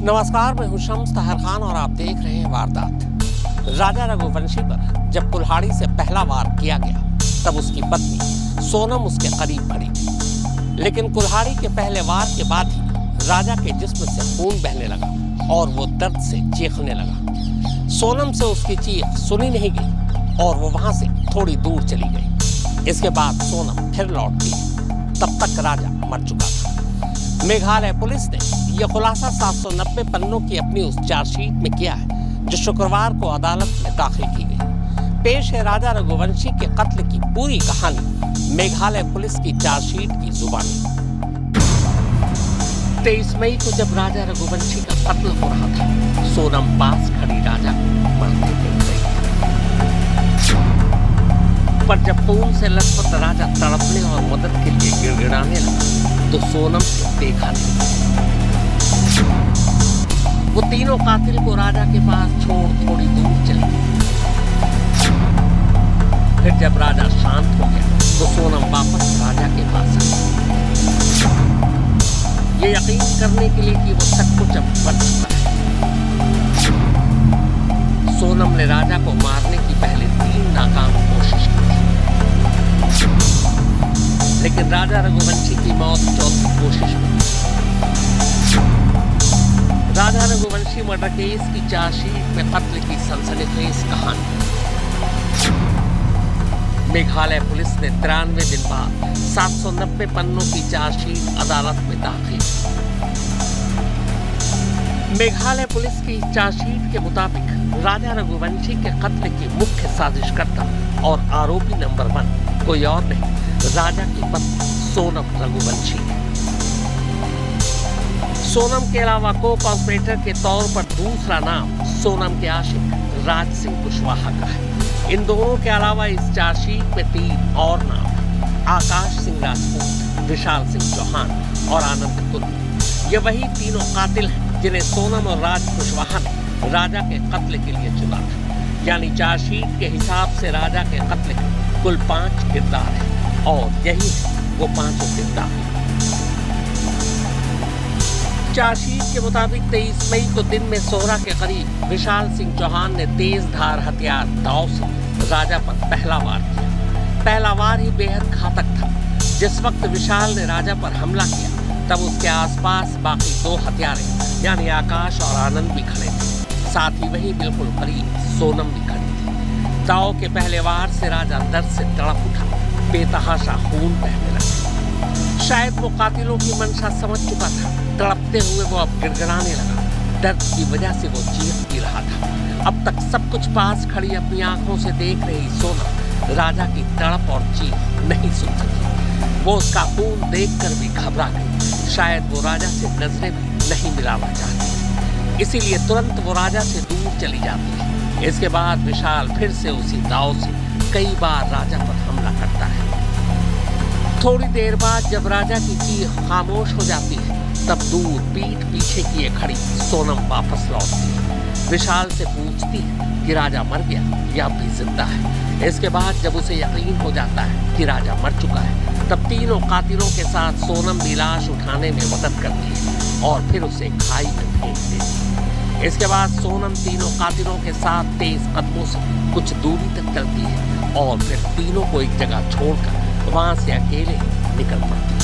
नमस्कार, मैं हूं शम्स ताहिर खान और आप देख रहे हैं वारदात। राजा रघुवंशी पर जब कुल्हाड़ी से पहला वार किया गया तब उसकी पत्नी सोनम उसके करीब खड़ी थी, लेकिन कुल्हाड़ी के पहले वार के बाद ही राजा के जिस्म से खून बहने लगा और वो दर्द से चीखने लगा। सोनम से उसकी चीख सुनी नहीं गई और वो वहां से थोड़ी दूर चली गई। इसके बाद सोनम फिर लौट गई। तब तक राजा मर चुका था। मेघालय पुलिस ने यह खुलासा 790 पन्नों की अपनी उस चार्जशीट में किया है जो शुक्रवार को अदालत में दाखिल की गई। पेश है राजा रघुवंशी के कत्ल की पूरी कहानी मेघालय पुलिस की चार्जशीट की जुबानी। 23 मई को जब राजा रघुवंशी का कत्ल हो रहा था, सोनम पास खड़ी राजा को मरते देख रही थी। पर जब खून से लथपथ राजा तड़पने और मदद के लिए गिड़गिड़ाने लगा तो सोनम से देखा नहीं। वो तीनों कातिल को राजा के पास छोड़ थोड़ी दूर चली गई। फिर जब राजा शांत हो गया तो सोनम वापस राजा के पास आई, ये यकीन करने के लिए कि वो सचमुच अब मर चुका है। सोनम ने राजा को मारने की पहले 3 नाकाम कोशिश की थी, लेकिन राजा रघुवंशी की मौत चौथी कोशिश में। राजा रघुवंशी मर्डर केस की चार्जशीट में कत्ल की सनसनीखेज कहानी। मेघालय पुलिस ने 93 दिन बाद 790 पन्नों की चार्जशीट अदालत में दाखिल। मेघालय पुलिस की चार्जशीट के मुताबिक राजा रघुवंशी के कत्ल की मुख्य साजिशकर्ता और आरोपी नंबर 1 कोई और नहीं, राजा की पत्नी सोनम रघुवंशी है। सोनम के अलावा को कॉन्स्पिरेटर के तौर पर दूसरा नाम सोनम के आशिक राज सिंह कुशवाहा का है। इन दोनों के अलावा इस चार्जशीट में 3 और नाम, आकाश सिंह राजपूत, विशाल सिंह चौहान और आनंद कुंद। ये वही तीनों कातिल हैं जिन्हें सोनम और राज कुशवाहा ने राजा के कत्ल के लिए चुना था। यानी चार्जशीट के हिसाब से राजा के कत्ल के कुल 5 किरदार हैं और यही वो 5 किरदार। चार्जशीट के मुताबिक 23 मई को दिन में 16 के करीब विशाल सिंह चौहान ने तेज धार हथियार दाव से राजा पर पहला वार किया। पहला वार ही बेहद घातक था। जिस वक्त विशाल ने राजा पर हमला किया तब उसके आसपास बाकी 2 हत्यारे यानी आकाश और आनंद भी खड़े थे। साथ ही वही बिल्कुल करीब सोनम भी खड़ी थी। दाव के पहले वार से राजा दर्द से तड़प उठा, बेतहाशा खून बहने लगा। शायद वो कातिलों की मंशा समझ चुका था। तड़पते हुए वो अब गिड़गिड़ाने लगा। दर्द की वजह से वो चीख भी रहा था। अब तक सब कुछ पास खड़ी अपनी आंखों से देख रही सोनम राजा की तड़प और चीख नहीं सुन सकी। वो उसका खून देखकर भी घबरा गई। शायद वो राजा से नजरें भी नहीं मिलाना चाहती, इसीलिए तुरंत वो राजा से दूर चली जाती है। इसके बाद विशाल फिर से उसी दाव से कई बार राजा पर हमला करता है। थोड़ी देर बाद जब राजा की चीख खामोश हो जाती है तब दूर पीठ पीछे किए खड़ी सोनम वापस लौटती है। विशाल से पूछती है कि राजा मर गया या अब भी जिंदा है। इसके बाद जब उसे यकीन हो जाता है कि राजा मर चुका है तब तीनों कातिलों के साथ सोनम भी लाश उठाने में मदद करती है और फिर उसे खाई में फेंक देती है। इसके बाद सोनम तीनों कातिलों के साथ तेज कदमों से कुछ दूरी तक चलती है और फिर तीनों को एक जगह छोड़कर वहां से अकेले निकल पड़ती है।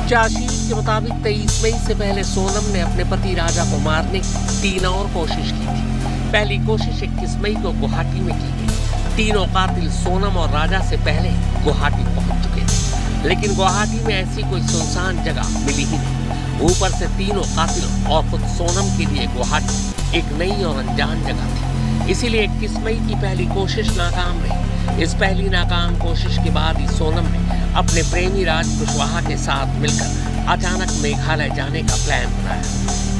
चार्जशीट के मुताबिक 23 मई से पहले सोनम ने अपने पति राजा को मारने की 3 और कोशिश की थी। पहली कोशिश 21 मई को गुवाहाटी में की गई। तीनों कातिल सोनम और राजा से पहले गुवाहाटी पहुंच चुके थे, लेकिन गुवाहाटी में ऐसी कोई सुनसान जगह मिली ही नहीं। ऊपर से तीनों कातिलों और खुद सोनम के लिए गुवाहाटी एक नई और अनजान जगह थी। इसीलिए 21 मई की पहली कोशिश नाकाम रही। इस पहली नाकाम कोशिश के बाद ही सोनम ने अपने प्रेमी राज कुशवाहा के साथ मिलकर अचानक मेघालय जाने का प्लान बनाया।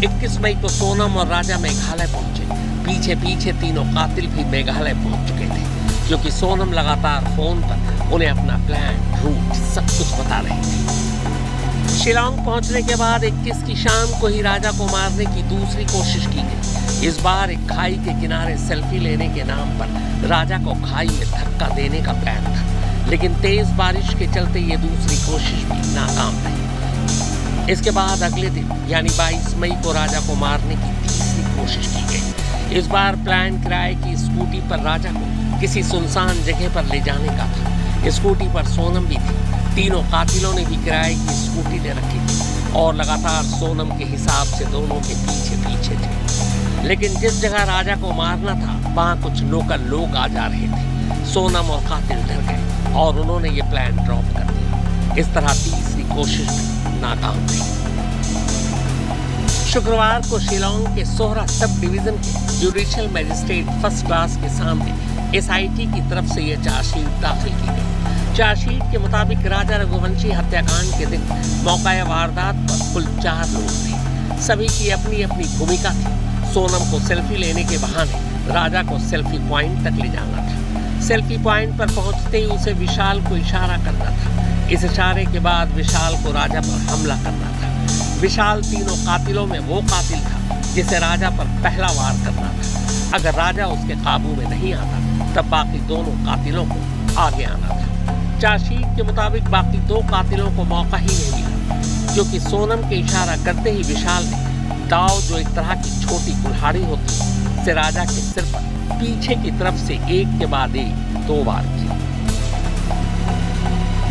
21 मई को सोनम और राजा मेघालय पहुंचे। पीछे पीछे तीनों कातिल भी मेघालय पहुंच चुके थे, क्योंकि सोनम लगातार फोन पर उन्हें अपना प्लान, रूट सब कुछ बता रही थी। शिलांग पहुंचने के बाद 21 की शाम को ही राजा को मारने की दूसरी कोशिश की गई। इस बार एक खाई के किनारे सेल्फी लेने के नाम पर राजा को खाई में धक्का देने का प्लान था, लेकिन तेज बारिश के चलते ये दूसरी कोशिश भी नाकाम रही। इसके बाद अगले दिन यानी 22 मई को राजा को मारने की तीसरी कोशिश की गई। इस बार प्लान किराए की स्कूटी पर राजा को किसी सुनसान जगह पर ले जाने का था। स्कूटी पर सोनम भी थी। तीनों कातिलों ने भी किराए की स्कूटी ले रखी थी और लगातार सोनम के हिसाब से दोनों के पीछे पीछे थे। लेकिन जिस जगह राजा को मारना था वहाँ कुछ लोकल लोग आ जा रहे थे। सोनम और कातिल डर गए और उन्होंने ये प्लान ड्रॉप कर दिया। इस तरह तीसरी कोशिश नाकाम रही। शुक्रवार को शिलांग के सोहरा सब डिवीजन के जुडिशियल मजिस्ट्रेट फर्स्ट क्लास के सामने एसआईटी की तरफ से यह चार्जशीट दाखिल की गई। चार्जशीट के मुताबिक राजा रघुवंशी हत्याकांड के दिन मौका वारदात पर कुल 4 लोग थे। सभी की अपनी अपनी भूमिका थी। सोनम को सेल्फी लेने के बहाने राजा को सेल्फी पॉइंट तक ले जाना था। सेल्फी पॉइंट पर पहुंचते ही उसे विशाल को इशारा करना था। इस इशारे के बाद विशाल को राजा पर हमला करना था। विशाल तीनों कातिलों में वो कातिल था जिसे राजा पर पहला वार करना था। अगर राजा उसके काबू में नहीं आता तब बाकी दोनों कातिलों को आगे आना था। चार्जशीट के मुताबिक बाकी 2 कातिलों को मौका ही नहीं मिला, क्योंकि सोनम के इशारा करते ही विशाल ने दाव, जो एक तरह की छोटी कुल्हाड़ी होती है, से राजा के सिर पर पीछे की तरफ से एक के बाद एक 2 वार किए।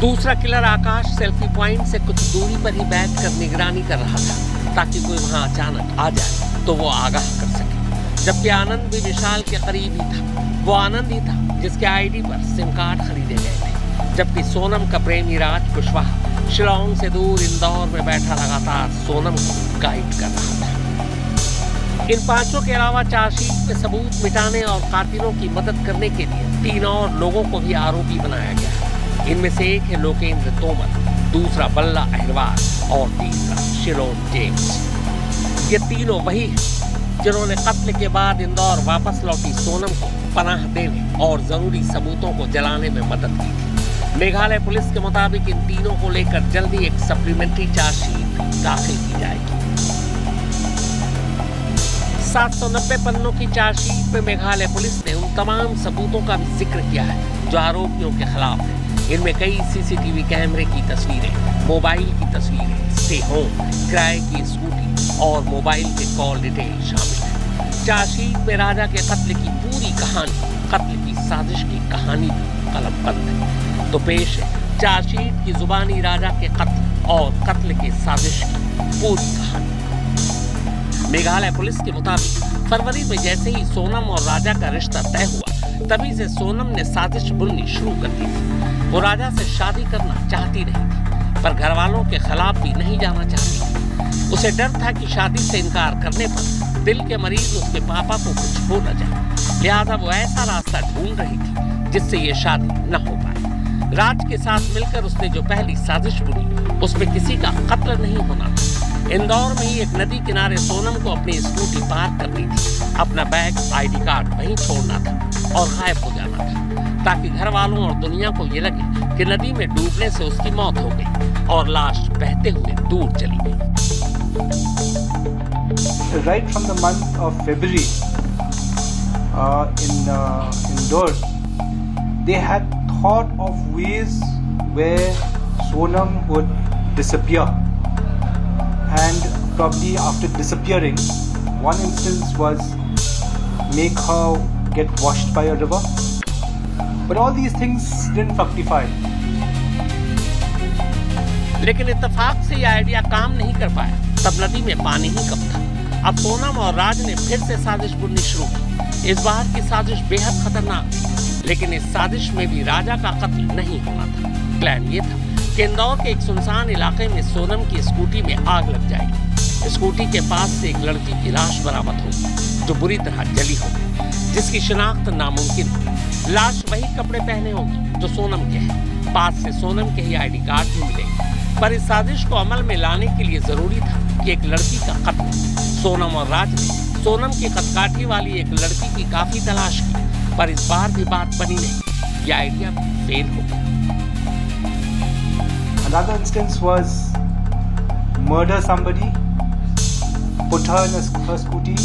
दूसरा किलर आकाश सेल्फी पॉइंट से कुछ दूरी पर ही बैठकर निगरानी कर रहा था, ताकि कोई वहां अचानक आ जाए तो वो आगाह कर सके। जबकि आनंद भी विशाल के करीब ही था। वो आनंद ही था जिसके आईडी पर सिम कार्ड खरीदे गए थे। जबकि सोनम का प्रेमी राज कुशवाहा शिलांग से दूर इंदौर में बैठा लगातार सोनम को गाइड कर रहा था। इन 5 के अलावा चार्जशीट में सबूत मिटाने और कातिलों की मदद करने के लिए 3 और लोगों को भी आरोपी बनाया गया है। इनमें से एक है लोकेंद्र तोमर, दूसरा बल्ला अहिरवार और तीसरा शिलोन जेम्स। ये तीनों वही हैं जिन्होंने कत्ल के बाद इंदौर वापस लौटी सोनम को पनाह देने और जरूरी सबूतों को जलाने में मदद की थी। मेघालय पुलिस के मुताबिक इन तीनों को लेकर जल्दी एक सप्लीमेंट्री चार्जशीट दाखिल की जाएगी। 790 पन्नों की चार्जशीट में मेघालय पुलिस ने उन तमाम सबूतों का भी जिक्र किया है जो आरोपियों के खिलाफ है। इनमें कई सीसीटीवी कैमरे की तस्वीरें, मोबाइल की तस्वीरें, स्टे होम, किराए की स्कूटी और मोबाइल के कॉल डिटेल शामिल है। चार्जशीट में राजा के कत्ल की पूरी कहानी, कत्ल की साजिश की कहानी भी कलमबंद है। तो पेश है चार्जशीट की जुबानी राजा के कत्ल और कत्ल की साजिश की पूरी कहानी। मेघालय पुलिस के मुताबिक फरवरी में जैसे ही सोनम और राजा का रिश्ता तय हुआ, तभी से सोनम ने साजिश बुननी शुरू कर दी थी। वो राजा से शादी करना चाहती नहीं थी, पर घर वालों के खिलाफ भी नहीं जाना चाहती थी। उसे डर था कि शादी से इनकार करने पर दिल के मरीज उसके पापा को कुछ हो न जाए, लिहाजा वो ऐसा रास्ता ढूंढ रही थी जिससे ये शादी न हो पाए। राज के साथ मिलकर उसने जो पहली साजिश बुनी, उसमें किसी का कत्ल नहीं होना था। इंदौर में ही एक नदी किनारे सोनम को अपनी स्कूटी पार्क करनी थी, अपना बैग, आईडी कार्ड वहीं छोड़ना था और गायब हो जाना था, ताकि घर वालों और दुनिया को ये लगे कि नदी में डूबने से उसकी मौत हो गई और लाश बहते हुए दूर चली गई। Right from the month of February, in Indore, they had thought of ways where Sonam would disappear, and probably after disappearing, one instance was make her get washed by a river. But all these things didn't fructify. लेकिन इत्तेफाक से यह idea काम नहीं कर पाया। तब नदी में पानी ही कम था। अब सोनम और राज ने फिर से साजिश बुननी शुरू की। इस बार की साजिश बेहद खतरनाक थी, लेकिन इस साजिश में भी राजा का कत्ल नहीं होना था। प्लान ये था कि इंदौर के एक सुनसान इलाके में सोनम की स्कूटी में आग लग जाएगी। स्कूटी के पास से एक लड़की की लाश बरामद होगी जो बुरी तरह जली होगी, जिसकी शिनाख्त नामुमकिन है। लाश वही कपड़े पहने होगी जो सोनम के हैं। पास से सोनम के ही आईडी कार्ड भी मिलेंगे। पर इस साजिश को अमल में लाने के लिए जरूरी था कि एक लड़की का कत्ल। सोनम और राज ने सोनम की कदकाठी वाली एक लड़की की काफी तलाश की, पर इस बार भी बात बनी नहीं। यह आइडिया फेल हो गया। Another instance was murder somebody, put her in her scooty,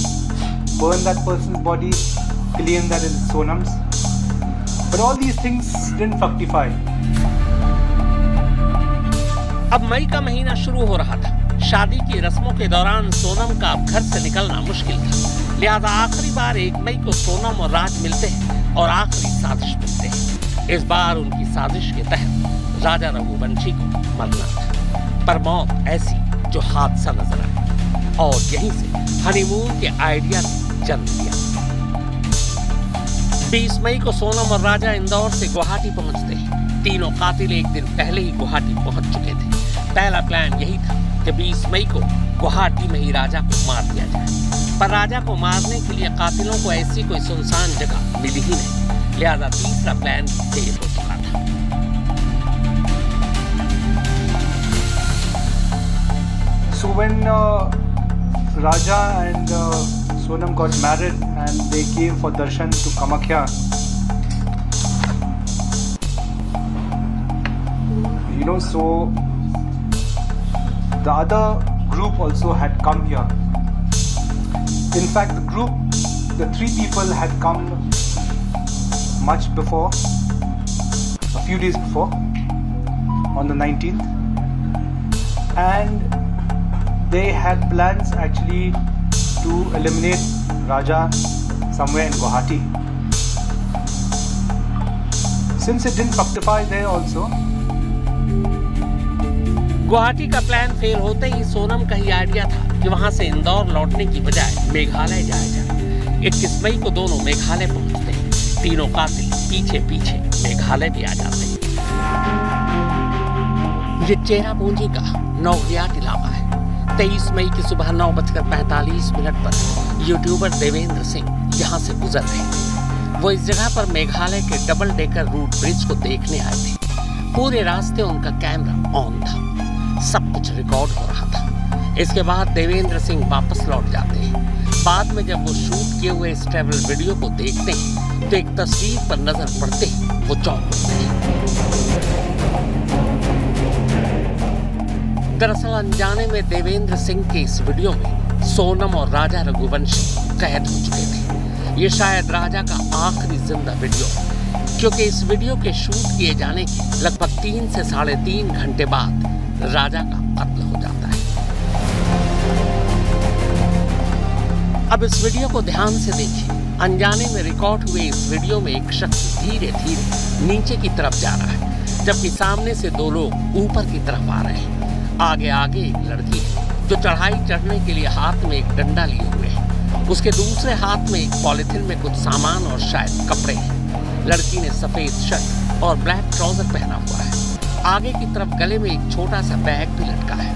burn that person's body, claim that it's Sonam's. But all these things didn't fructify. अब मई का महीना शुरू हो रहा था। शादी की रस्मों के दौरान सोनम का घर से निकलना मुश्किल था, लिहाजा आखिरी बार 1 मई को सोनम और राज मिलते हैं और आखिरी साजिश मिलते हैं। इस बार उनकी साजिश के तहत राजा रघुवंशी को मरना था, पर मौत ऐसी जो हादसा नजर आई और यहीं से हनीमून के आइडिया ने जन्म लिया। 20 मई को सोनम और राजा इंदौर से गुवाहाटी पहुंचते हैं। तीनों कातिल एक दिन पहले ही गुवाहाटी पहुंच चुके थे। पहला प्लान यही था कि 20 मई को गुवाहाटी में ही राजा को मार दिया जाए, पर राजा को मारने के लिए कातिलों को ऐसी कोई सुनसान जगह मिली ही नहीं, लिहाजा तीसरा प्लान फेल हो चुका था। So when Raja and Sonam got married and they came for darshan to Kamakhya, so the other group also had come here. In fact, the 3 people had come much before, a few days before, on the 19th, and they had plans actually to eliminate Raja somewhere in Guwahati. Since it didn't fructify there also, Guwahati का plan fail होते ही सोनम का ही idea था कि वहां से इंदौर लौटने की बजाय मेघालय जाया जाए। 21 मई को दोनों मेघालय पहुंचते हैं। तीनों कातिल पीछे पीछे मेघालय भी आ जाते हैं। ये चेरापूंजी का नौगरियाट इलाका है। 23 मई की सुबह 9:45 पर यूट्यूबर देवेंद्र सिंह यहाँ से गुजर रहे। वो इस जगह पर मेघालय के डबल डेकर रूट ब्रिज को देखने आए थे। पूरे रास्ते उनका कैमरा ऑन था, सब कुछ रिकॉर्ड हो रहा था। इसके बाद देवेंद्र सिंह वापस लौट जाते हैं। बाद में जब वो शूट किए हुए इस ट्रैवल वीडियो को देखते हैं तो एक तस्वीर पर नजर पड़ते ही वो चौंक उठते हैं। दरअसल अनजाने में देवेंद्र सिंह के इस वीडियो में सोनम और राजा रघुवंशी कैद हो चुके थे। ये शायद राजा का आखिरी जिंदा वीडियो, क्योंकि इस वीडियो के शूट किए जाने के लगभग 3 से 3.5 घंटे बाद राजा का कत्ल हो जाता है। अब इस वीडियो को ध्यान से देखिए। अनजाने में रिकॉर्ड हुए इस वीडियो में एक शख्स धीरे धीरे नीचे की तरफ जा रहा है, जबकि सामने से 2 लोग ऊपर की तरफ आ रहे हैं। आगे आगे एक लड़की है जो चढ़ाई चढ़ने के लिए हाथ में एक डंडा लिए हुए है। उसके दूसरे हाथ में एक पॉलिथीन में कुछ सामान और शायद कपड़े हैं। लड़की ने सफेद शर्ट और ब्लैक ट्राउजर पहना हुआ है। आगे की तरफ गले में एक छोटा सा बैग भी लटका है।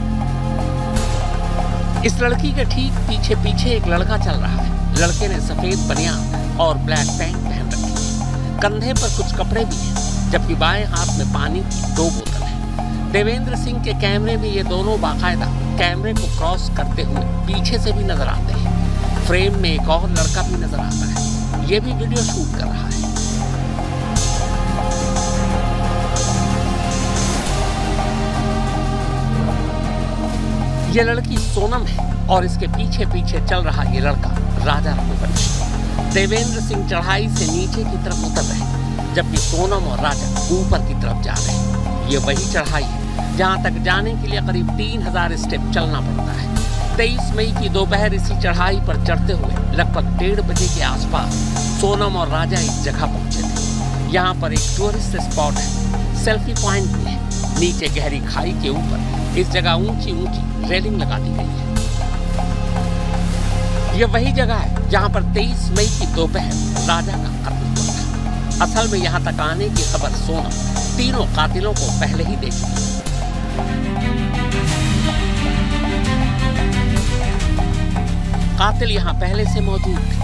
इस लड़की के ठीक पीछे पीछे एक लड़का चल रहा है। लड़के ने सफेद बनियान और ब्लैक पैंट पहन रखी है। कंधे पर कुछ कपड़े भी हैं, जबकि बाएं हाथ में पानी की 2 बोतल है। देवेंद्र सिंह के कैमरे में ये दोनों बाकायदा कैमरे को क्रॉस करते हुए पीछे से भी नजर आते हैं। फ्रेम में एक और लड़का भी नजर आता है। ये भी वीडियो शूट कर रहा है। ये लड़की सोनम है और इसके पीछे पीछे चल रहा ये लड़का राजा रघुवंशी। देवेंद्र सिंह चढ़ाई से नीचे की तरफ उतर रहे, जबकि सोनम और राजा ऊपर की तरफ जा रहे हैं। ये वही चढ़ाई है जहां तक जाने के लिए करीब 3000 स्टेप चलना पड़ता है। 23 मई की दोपहर इसी चढ़ाई पर चढ़ते हुए लगभग 1:30 बजे के आसपास सोनम और राजा इस जगह पहुंचे थे। यहाँ पर एक टूरिस्ट स्पॉट है, सेल्फी पॉइंट भी है। नीचे गहरी खाई के ऊपर इस जगह ऊंची ऊंची रेलिंग लगा दी गई है। यह वही जगह है जहां पर 23 मई की दोपहर राजा का कत्ल हुआ था। असल में यहां तक आने की खबर सोनम तीनों कातिलों को पहले ही दे चुकी है। कातिल यहां पहले से मौजूद थे।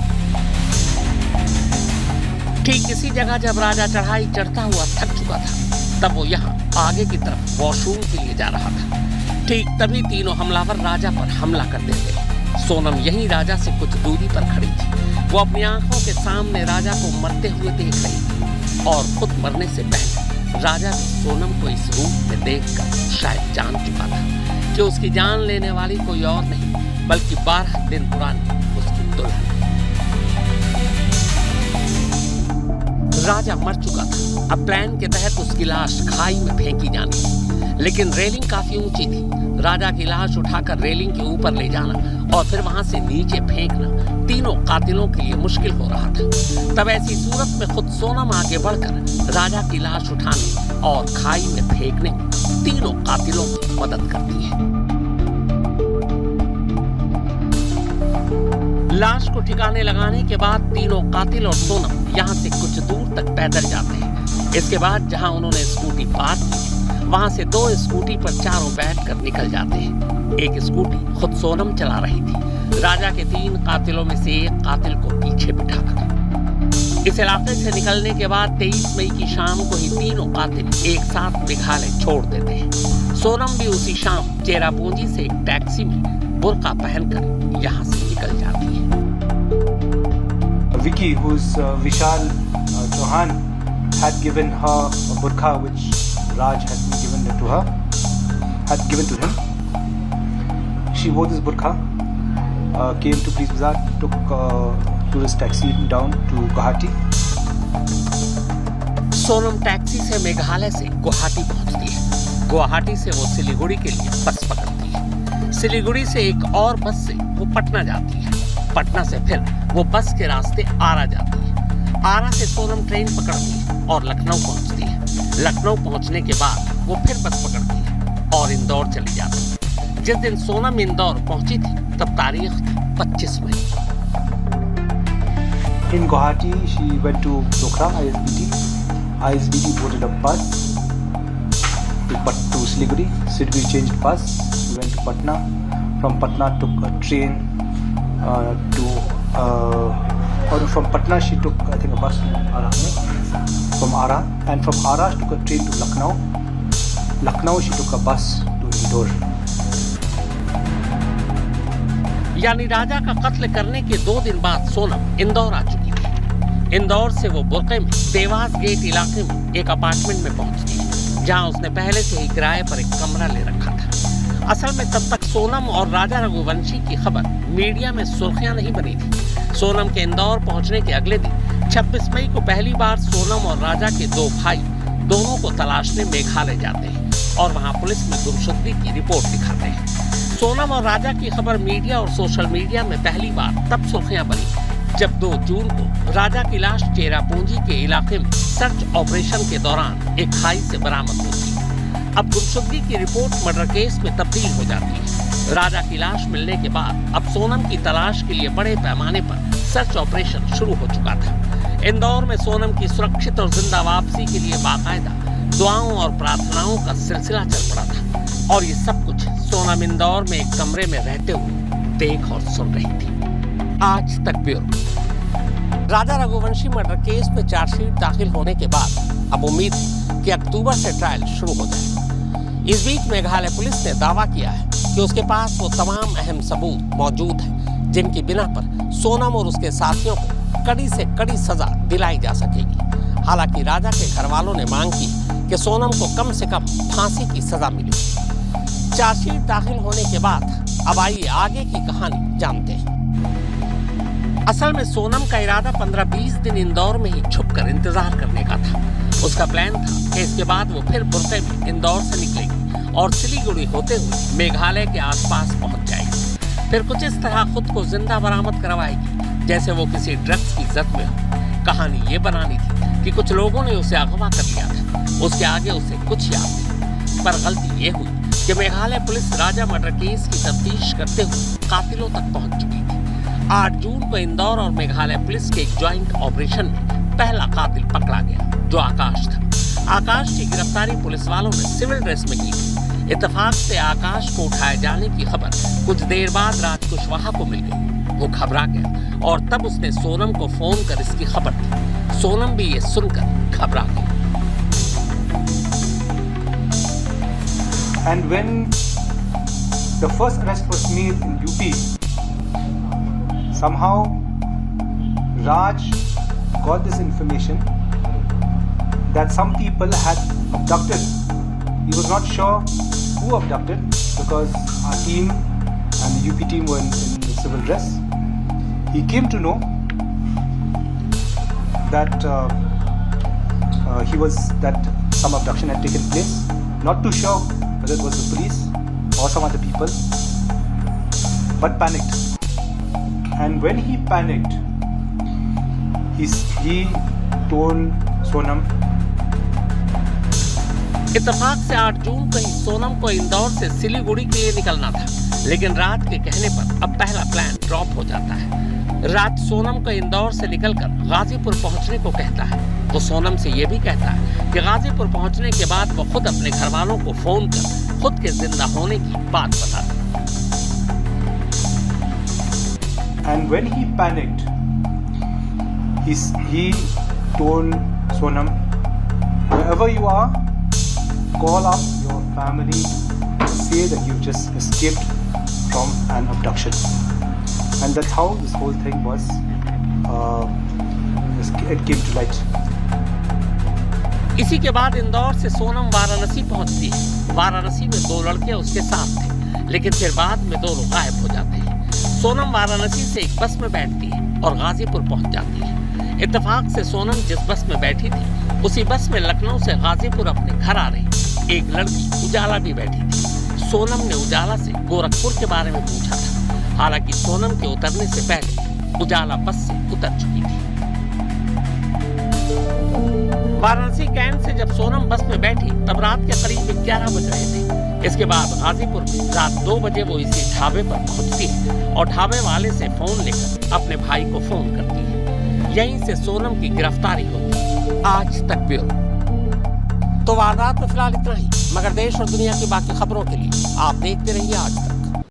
ठीक इसी जगह जब राजा चढ़ाई चढ़ता हुआ थक चुका था, तब वो यहाँ आगे की तरफ वॉशरूम के लिए जा रहा था। ठीक तभी तीनों हमलावर राजा पर हमला कर देते। सोनम यहीं राजा से कुछ दूरी पर खड़ी थी। वो अपनी आंखों के सामने राजा को मरते हुए देख रही थी और खुद मरने से पहले राजा भी सोनम को इस रूप में देखकर शायद जान चुका था कि उसकी जान लेने वाली कोई और नहीं बल्कि 12 दिन पुरानी उसकी दुल्हन। राजा मर चुका था। अब प्लान के तहत उसकी लाश खाई में फेंकी जानी थी, लेकिन रेलिंग काफी ऊंची थी। राजा की लाश उठाकर रेलिंग के ऊपर ले जाना और फिर वहां से नीचे फेंकना तीनों कातिलों के लिए मुश्किल हो रहा था। तब ऐसी सूरत में खुद सोनम आगे बढ़कर राजा की लाश उठाने और खाई में फेंकने में तीनों कातिलों की मदद करती है। लाश को ठिकाने लगाने के बाद तीनों कातिल और सोनम यहाँ से कुछ दूर तक पैदल जाते हैं। इसके बाद जहाँ उन्होंने स्कूटी पार्क की, वहाँ से 2 स्कूटी पर चारों बैठकर निकल जाते हैं। एक स्कूटी खुद सोनम चला रही थी, राजा के 3 कातिलों में से एक कातिल को पीछे बिठाकर। इस इलाके से निकलने के बाद 23 मई की शाम को ही तीनों कातिल एक साथ मेघालय छोड़ देते हैं। सोनम भी उसी शाम चेरापूंजी से एक टैक्सी में बुर्का पहनकर यहाँ से निकल जाती है। Vicky, who's Vishal Chauhan, had given her a burqa which Raj had given to her, had given to him. She wore this burqa, came to Police Bazaar, took tourist taxi down to Guwahati. Sonam taxi से मेघालय से गुवाहाटी पहुंचती है। गुवाहाटी से वो सिलीगुड़ी के लिए बस पकड़ती है। सिलीगुड़ी से एक और बस से वो पटना जाती है। पटना से फिर वो बस के रास्ते आरा जाती है। आरा से सोनम ट्रेन पकड़ती है और लखनऊ पहुंचती है। लखनऊ पहुंचने के बाद वो फिर बस पकड़ती है और इंदौर चली जाती है। जिस दिन सोनम इंदौर पहुंची थी तब तारीख थी 25 मई। In Guwahati, she went to Pokhara, ISBT. ISBT boarded a bus to Siliguri. Siliguri changed bus. We went to Patna. From Patna, took a train or from Patna she took, I think, a bus to Ara. From Ara, and from Ara she took a train to Lucknow. Lucknow she took a bus to Indore. यानी राजा का कत्ल करने के 2 दिन बाद सोनम इंदौर आ चुकी थी। इंदौर से वो बुर्के में देवास गेट इलाके में एक अपार्टमेंट में पहुंचती है, जहां उसने पहले से ही किराए पर एक कमरा ले रखा था। असल में तब तक सोनम और राजा रघुवंशी की खबर मीडिया में सुर्खियां नहीं बनी थी। सोनम के इंदौर पहुंचने के अगले दिन 26 मई को पहली बार सोनम और राजा के 2 भाई दोनों को तलाशने मेघालय जाते हैं और वहां पुलिस में गुमशुदगी की रिपोर्ट दिखाते हैं। सोनम और राजा की खबर मीडिया और सोशल मीडिया में पहली बार तब सुर्खियां बनी जब 2 जून को राजा की लाश चेरापूंजी के इलाके में सर्च ऑपरेशन के दौरान एक खाई से बरामद होती है। अब गुमशुदगी की रिपोर्ट मर्डर केस में तब्दील हो जाती है। राजा की लाश मिलने के बाद अब सोनम की तलाश के लिए बड़े पैमाने पर सर्च ऑपरेशन शुरू हो चुका था। इंदौर में सोनम की सुरक्षित और जिंदा वापसी के लिए बाकायदा दुआओं और प्रार्थनाओं का सिलसिला चल पड़ा था और ये सब कुछ सोनम इंदौर में एक कमरे में रहते हुए देख और सुन रही थी। आज तक ब्यूरो। राजा रघुवंशी मर्डर केस में चार्जशीट दाखिल होने के बाद अब उम्मीद है कि अक्टूबर से ट्रायल शुरू हो जाए। इस बीच मेघालय पुलिस ने दावा किया है कि उसके पास वो तमाम अहम सबूत मौजूद हैं जिनकी बिना पर सोनम और उसके साथियों को कड़ी से कड़ी सजा दिलाई जा सकेगी। हालांकि राजा के घर वालों ने मांग की कि सोनम को कम से कम फांसी की सजा मिले। चार्जशीट दाखिल होने के बाद अब आइए आगे की कहानी जानते हैं। असल में सोनम का इरादा 15-20 दिन इंदौर में ही छुपकर इंतजार करने का था। उसका प्लान था कि इसके बाद वो फिर बुर्के में इंदौर से निकलेगी और सिलीगुड़ी होते हुए मेघालय के आसपास पहुंच जाएगी। फिर कुछ इस तरह खुद को जिंदा बरामद करवाएगी जैसे वो किसी ड्रग्स की जद में हो। कहानी ये बनानी थी कि कुछ लोगों ने उसे अगवा कर लिया था। उसके आगे उसे कुछ याद नहीं, पर गलती ये हुई कि मेघालय पुलिस राजा मर्डर केस की तफ्तीश करते हुए कातिलों तक पहुंच चुकी थी। 8 जून को इंदौर और मेघालय पुलिस के एक ज्वाइंट ऑपरेशन में पहला कातिल पकड़ा गया जो आकाश था। आकाश की गिरफ्तारी पुलिस वालों ने सिविल ड्रेस में की थी। इत्तेफाक से आकाश को उठाए जाने की खबर कुछ देर बाद राज कुशवाहा को मिल गई। वो घबरा गया और तब उसने सोनम को फोन कर इसकी खबर दी। सोनम भी ये सुनकर घबरा गई। And when the first arrest was made in UP, somehow Raj got this information that some people had abducted. He was not sure who abducted because our team and the UP team were in civil dress. He came to know that that some abduction had taken place. Not too sure whether it was the police or some other people, but panicked. And when he panicked, he told Sonam. इत्तेफाक से 8 जून को ही सोनम को इंदौर से सिलीगुड़ी के लिए निकलना था, लेकिन राज के कहने पर अब पहला प्लान ड्रॉप हो जाता है। राज सोनम को इंदौर से निकलकर गाजीपुर पहुंचने को कहता है, तो सोनम से ये भी कहता है कि गाजीपुर पहुंचने के बाद वो खुद अपने घर वालों को फोन कर खुद के जिंदा होने की बात बता दे। And when he panicked, he told Sonam, wherever you are, call up your family, say that you've just escaped from an abduction. And that's how this whole thing was, it came to light. इसी के बाद इंदौर से सोनम वाराणसी पहुंचती है। वाराणसी में 2 लड़के उसके साथ थे, लेकिन फिर बाद में दोनों गायब हो जाते हैं। सोनम वाराणसी से एक बस में बैठती है और गाजीपुर पहुंच जाती है। इत्तेफाक से सोनम जिस बस में बैठी थी, उसी बस में लखनऊ से गाजीपुर अपने घर आ रही एक लड़की उजाला भी बैठी थी। सोनम ने उजाला से गोरखपुर के बारे में पूछा था। हालांकि सोनम के उतरने से पहले उजाला बस से उतर चुकी थी। वाराणसी कैंट से जब सोनम बस में बैठी तब रात के करीब 11 बज रहे थे। इसके बाद गाजीपुर में रात 2 बजे वो इसी ढाबे पर पहुंचती है और ढाबे वाले से फोन लेकर अपने भाई को फोन करती है। यहीं से सोनम की गिरफ्तारी होती है। आज तक ब्यूरो। तो वारदात में फिलहाल इतना ही, मगर देश और दुनिया की बाकी खबरों के लिए आप देखते रहिए आज तक।